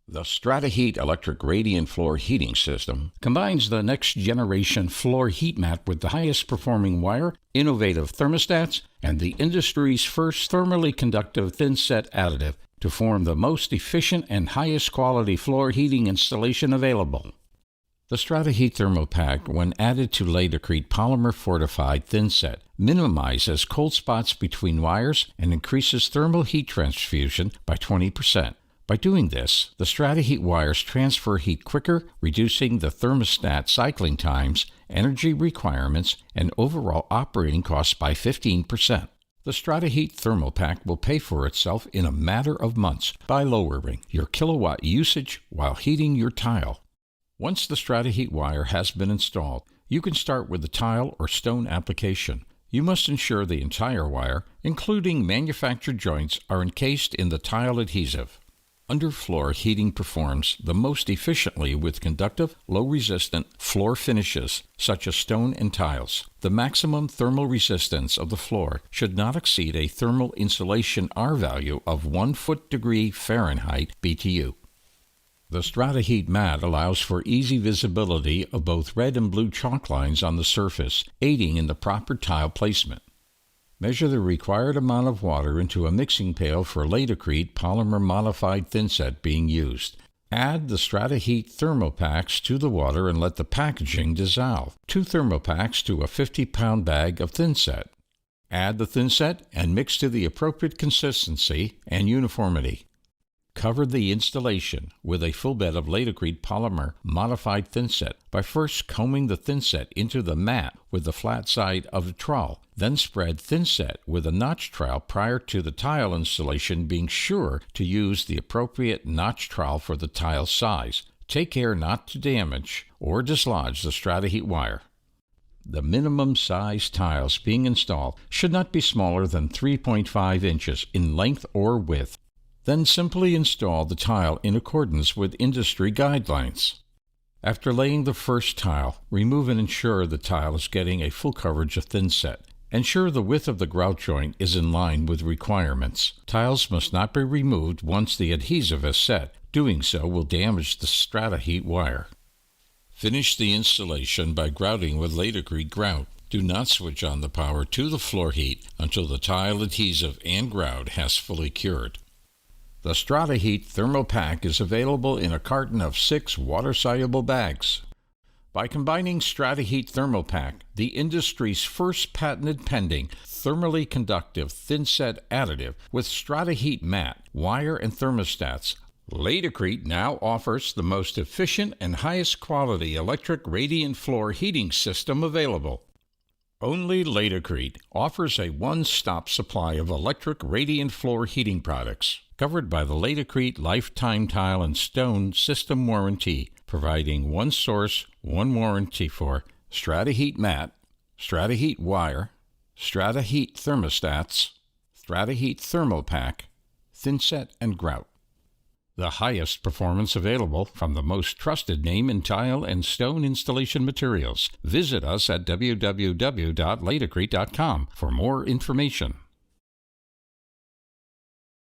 The StrataHeat electric radiant floor heating system combines the next-generation floor heat mat with the highest-performing wire, innovative thermostats, and the industry's first thermally conductive thin-set additive to form the most efficient and highest-quality floor heating installation available. The StrataHeat Thermal Pack, when added to LATICRETE polymer-fortified thin-set, minimizes cold spots between wires and increases thermal heat transfusion by 20%. By doing this, the StrataHeat wires transfer heat quicker, reducing the thermostat cycling times, energy requirements, and overall operating costs by 15%. The StrataHeat Thermal Pack will pay for itself in a matter of months by lowering your kilowatt usage while heating your tile. Once the StrataHeat wire has been installed, you can start with the tile or stone application. You must ensure the entire wire, including manufactured joints, are encased in the tile adhesive. Underfloor heating performs the most efficiently with conductive, low-resistant floor finishes, such as stone and tiles. The maximum thermal resistance of the floor should not exceed a thermal insulation R value of 1 foot-degree Fahrenheit BTU. The StrataHeat mat allows for easy visibility of both red and blue chalk lines on the surface, aiding in the proper tile placement. Measure the required amount of water into a mixing pail for LATICRETE polymer modified thinset being used. Add the StrataHeat thermal packs to the water and let the packaging dissolve. 2 thermal packs to a 50-pound bag of thinset. Add the thinset and mix to the appropriate consistency and uniformity. Cover the installation with a full bed of LATICRETE polymer modified thinset by first combing the thinset into the mat with the flat side of the trowel. Then spread thinset with a notch trowel prior to the tile installation, being sure to use the appropriate notch trowel for the tile size. Take care not to damage or dislodge the StrataHeat wire. The minimum size tiles being installed should not be smaller than 3.5 inches in length or width. Then simply install the tile in accordance with industry guidelines. After laying the first tile, remove and ensure the tile is getting a full coverage of thinset. Ensure the width of the grout joint is in line with requirements. Tiles must not be removed once the adhesive is set. Doing so will damage the StrataHeat wire. Finish the installation by grouting with LATICRETE grout. Do not switch on the power to the floor heat until the tile adhesive and grout has fully cured. The StrataHeat Thermal Pack is available in a carton of 6 water-soluble bags. By combining StrataHeat Thermal Pack, the industry's first patented pending thermally conductive thin-set additive, with StrataHeat mat, wire, and thermostats, LATICRETE now offers the most efficient and highest quality electric radiant floor heating system available. Only LATICRETE offers a one-stop supply of electric radiant floor heating products, covered by the LATICRETE Lifetime Tile and Stone System Warranty, providing one source, one warranty for StrataHeat mat, StrataHeat wire, StrataHeat thermostats, StrataHeat Thermal Pack, thinset, and grout. The highest performance available from the most trusted name in tile and stone installation materials. Visit us at www.laticrete.com for more information.